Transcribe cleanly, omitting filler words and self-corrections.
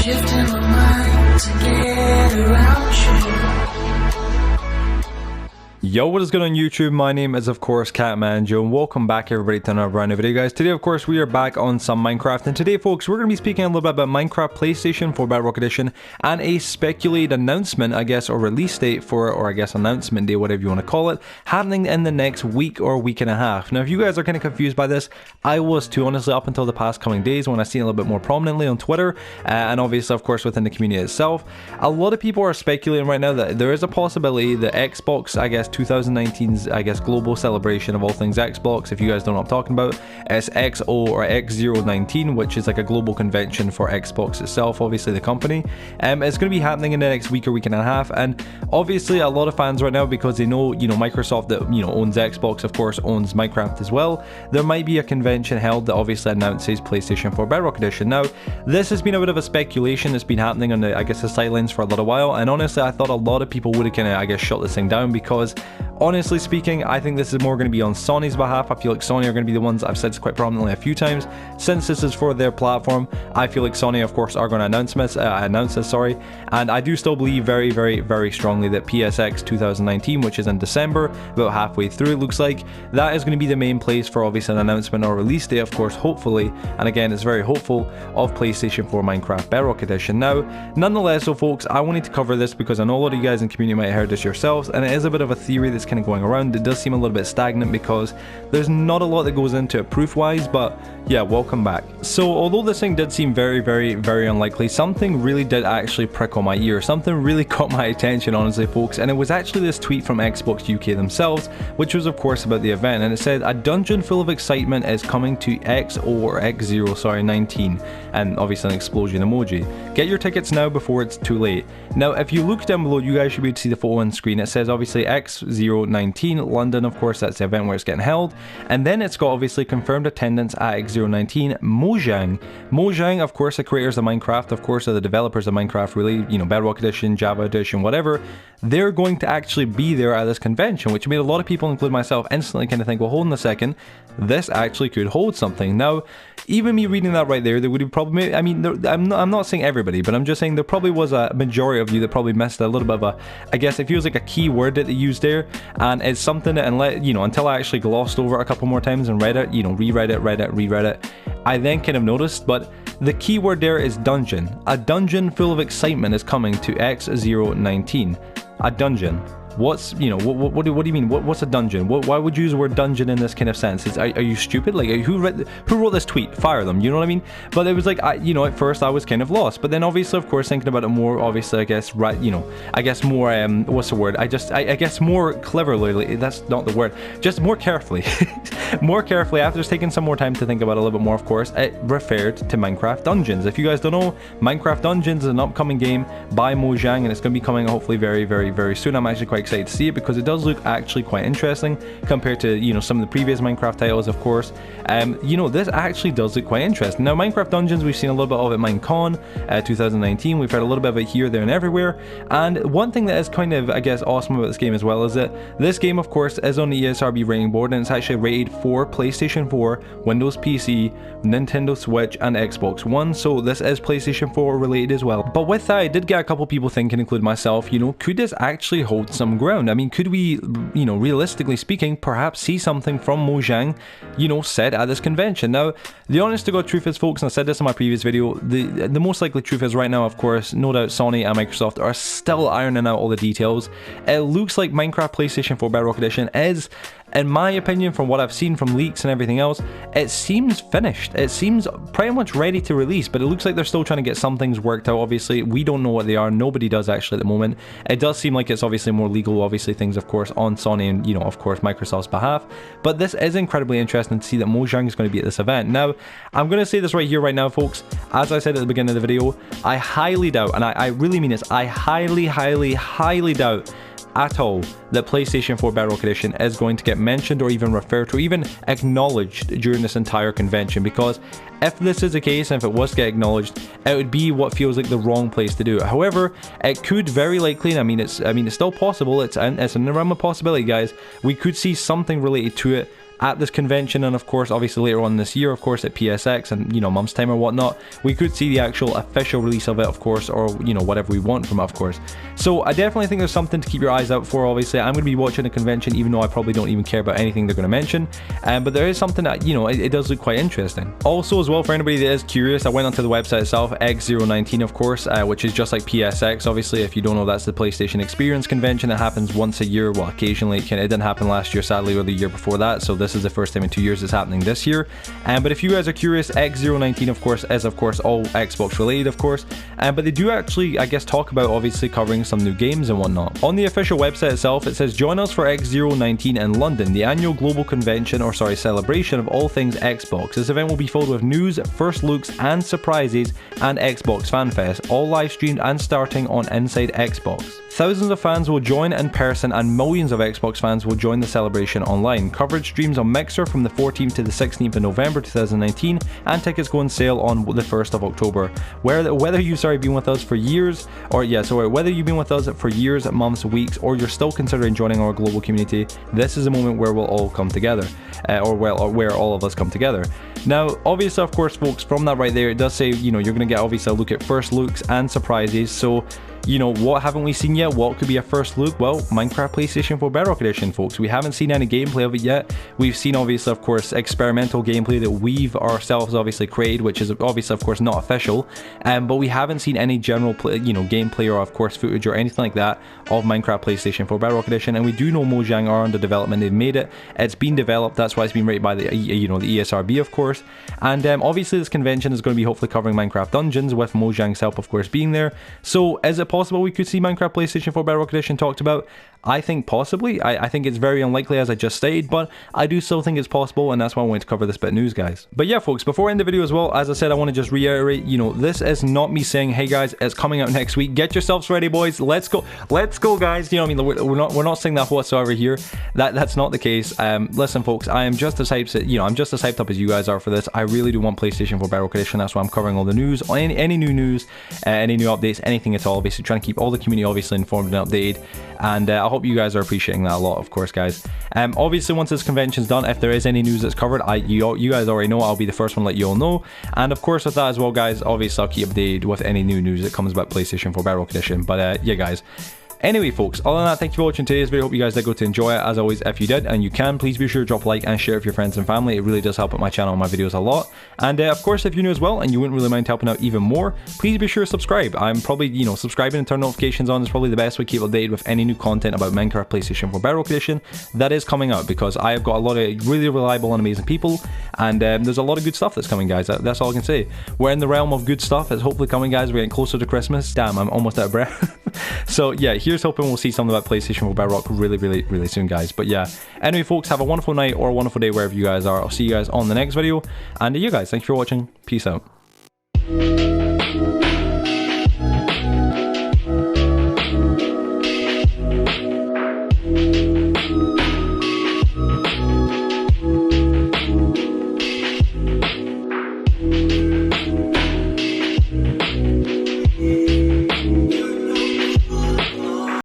Shifting my mind to get around you. Yo, what is going on YouTube? My name is of course Catmanjoe, and welcome back everybody to another brand new video, guys. Today of course we are back on some Minecraft, and today folks we're going to be speaking a little bit about Minecraft PlayStation 4 Bedrock Edition and a speculated announcement, I guess, or release date for it, or I guess announcement day, whatever you want to call it, happening in the next week or week and a half. Now if you guys are kind of confused by this, I was too, honestly, up until the past coming days when I seen it a little bit more prominently on Twitter, and obviously of course within the community itself. A lot of people are speculating right now that there is a possibility that Xbox, I guess 2019's, I guess, global celebration of all things Xbox, if you guys don't know what I'm talking about, it's XO or X019, which is like a global convention for Xbox itself, obviously the company. It's going to be happening in the next week or week and a half, and obviously a lot of fans right now, because they know, you know, Microsoft that, you know, owns Xbox, of course owns Minecraft as well, there might be a convention held that obviously announces PlayStation 4 Bedrock Edition. Now this has been a bit of a speculation, it's been happening on the, I guess, the sidelines for a little while, and honestly I thought a lot of people would have kind of, I guess, shut this thing down, because honestly speaking, I think this is more going to be on Sony's behalf. I feel like Sony are going to be the ones, I've said this quite prominently a few times, since this is for their platform, I feel like Sony of course are going to announce this, and I do still believe very strongly that PSX 2019, which is in December, about halfway through it looks like, that is going to be the main place for obviously an announcement or release date, of course, hopefully, and again it's very hopeful, of PlayStation 4 Minecraft Bedrock Edition. Now, nonetheless, so folks, I wanted to cover this because I know a lot of you guys in the community might have heard this yourselves, and it is a bit of a theory that's kind of going around. It does seem a little bit stagnant because there's not a lot that goes into it proof wise, but yeah, welcome back. So although this thing did seem very unlikely, something really did actually prickle my ear, something really caught my attention, honestly folks, and it was actually this tweet from Xbox UK themselves, which was of course about the event, and it said, a dungeon full of excitement is coming to X019, and obviously an explosion emoji. Get your tickets now before it's too late. Now if you look down below, you guys should be able to see the photo on screen. It says obviously X019 London, of course that's the event where it's getting held, and then it's got obviously confirmed attendance at X019 Mojang. Mojang, of course, the creators of Minecraft, of course are the developers of Minecraft, really, you know, Bedrock Edition, Java Edition, whatever. They're going to actually be there at this convention, which made a lot of people, including myself, instantly kind of think, well, hold on a second, this actually could hold something. Now, even me reading that right there, would have probably, I mean, I'm not saying everybody, but I'm just saying there probably was a majority of you that probably missed a little bit of a, I guess it feels like a key word that they used there, and it's something that, until I actually glossed over it a couple more times and read it, you know, reread it, I then kind of noticed, but the key word there is dungeon. A dungeon full of excitement is coming to X019. A dungeon. What's, you know, what do you mean? What's a dungeon? Why would you use the word dungeon in this kind of sense? Are you stupid? Like, who wrote this tweet? Fire them, you know what I mean? But it was like, at first I was kind of lost, but then obviously, of course, thinking about it more, obviously, I guess, right, you know, I guess more, what's the word? I guess more cleverly, that's not the word, just more carefully, after just taking some more time to think about it a little bit more, of course, it referred to Minecraft Dungeons. If you guys don't know, Minecraft Dungeons is an upcoming game by Mojang, and it's going to be coming hopefully very soon. I'm actually quite excited to see it because it does look actually quite interesting compared to, you know, some of the previous Minecraft titles, of course. This actually does look quite interesting. Now, Minecraft Dungeons, we've seen a little bit of it at Minecon 2019. We've heard a little bit of it here, there, and everywhere. And one thing that is kind of, I guess, awesome about this game as well is that this game, of course, is on the ESRB rating board, and it's actually rated for PlayStation 4, Windows PC, Nintendo Switch, and Xbox One. So this is PlayStation 4 related as well. But with that, I did get a couple people thinking, including myself, you know, could this actually hold some ground? I mean, could we, you know, realistically speaking, perhaps see something from Mojang, you know, said at this convention? Now, the honest to God truth is, folks, and I said this in my previous video, the most likely truth is right now, of course, no doubt Sony and Microsoft are still ironing out all the details. It looks like Minecraft PlayStation 4 Bedrock Edition is, in my opinion, from what I've seen from leaks and everything else, it seems finished. It seems pretty much ready to release, but it looks like they're still trying to get some things worked out. Obviously, we don't know what they are. Nobody does actually at the moment. It does seem like it's obviously more legal, obviously, things, of course, on Sony and, you know, of course, Microsoft's behalf. But this is incredibly interesting to see that Mojang is going to be at this event. Now, I'm going to say this right here, right now, folks. As I said at the beginning of the video, I highly doubt, and I really mean this, I highly doubt at all that PlayStation 4 Bedrock Edition is going to get mentioned or even referred to, or even acknowledged during this entire convention, because if this is the case, and if it was to get acknowledged, it would be what feels like the wrong place to do it. However, it could very likely, and I mean it's still possible, it's in the realm of possibility, guys, we could see something related to it at this convention, and of course obviously later on this year, of course at PSX and, you know, month's time or whatnot, we could see the actual official release of it, of course, or, you know, whatever we want from it, of course. So I definitely think there's something to keep your eyes out for. Obviously I'm going to be watching the convention, even though I probably don't even care about anything they're going to mention, but there is something that, you know, it does look quite interesting. Also as well, for anybody that is curious, I went onto the website itself, X019 of course, which is just like PSX. Obviously if you don't know, that's the PlayStation Experience convention. It happens once a year. Well, occasionally it didn't happen last year sadly, or the year before that, so this is the first time in 2 years it's happening this year. But if you guys are curious, X019 of course is of course all Xbox related, of course, but they do actually, I guess, talk about obviously covering some new games and whatnot. On the official website itself, it says, join us for X019 in London, the annual global convention, or sorry, celebration of all things Xbox. This event will be filled with news, first looks and surprises, and Xbox Fan Fest, all live streamed and starting on Inside Xbox. Thousands of fans will join in person and millions of Xbox fans will join the celebration online. Coverage streams on Mixer from the 14th to the 16th of November 2019, and tickets go on sale on the 1st of October. Whether you've been with us for years, whether you've been with us for years, months, weeks, or you're still considering joining our global community, this is a moment where we'll all come together, or where all of us come together. Now, obviously, of course, folks, from that right there, it does say, you know, you're going to get obviously a look at first looks and surprises. So, you know, what haven't we seen yet? What could be a first look? Well, Minecraft PlayStation 4 Bedrock Edition, folks. We haven't seen any gameplay of it yet. We've seen, obviously, of course, experimental gameplay that we've ourselves obviously created, which is obviously, of course, not official. But we haven't seen any general, gameplay or, of course, footage or anything like that of Minecraft PlayStation 4 Bedrock Edition. And we do know Mojang are under development. They've made it. It's been developed. That's why it's been rated by the, the ESRB, of course. And obviously, this convention is going to be hopefully covering Minecraft Dungeons, with Mojang's help, of course, being there. So, is it possible we could see Minecraft PlayStation 4 Bedrock Edition talked about? I think possibly. I think it's very unlikely, as I just stated, but I do still think it's possible, and that's why I wanted to cover this bit of news, guys. But yeah, folks, before I end the video as well, as I said, I want to just reiterate, you know, this is not me saying, hey guys, it's coming out next week. Get yourselves ready, boys. Let's go, guys. You know what I mean? We're not saying that whatsoever here. That's not the case. Listen, folks, I am just as hyped, I'm just as hyped up as you guys are for this. I really do want PlayStation 4 Bedrock Edition. That's why I'm covering all the news, any new news, any new updates, anything at all. Basically, trying to keep all the community obviously informed and updated. And I hope you guys are appreciating that a lot, of course, guys. Obviously, once this convention's done, if there is any news that's covered, you guys already know, I'll be the first one to let you all know. And of course, with that as well, guys, obviously I'll keep updated with any new news that comes about PlayStation 4 Bedrock Edition. But yeah, guys. Anyway, folks, other than that, thank you for watching today's video. Hope you guys did go to enjoy it. As always, if you did, and you can, please be sure to drop a like and share it with your friends and family. It really does help out my channel and my videos a lot. And of course, if you're new as well and you wouldn't really mind helping out even more, please be sure to subscribe. I'm probably, subscribing and turn notifications on is probably the best way to keep updated with any new content about Minecraft PlayStation 4 Bedrock Edition that is coming out, because I have got a lot of really reliable and amazing people, and there's a lot of good stuff that's coming, guys. That's all I can say. We're in the realm of good stuff. It's hopefully coming, guys. We're getting closer to Christmas. Damn, I'm almost out of breath. So yeah, here's hoping we'll see something about PlayStation 4 Bedrock really soon, guys. But yeah, anyway, folks, have a wonderful night or a wonderful day wherever you guys are. I'll see you guys on the next video, and you guys, thank you for watching. Peace out.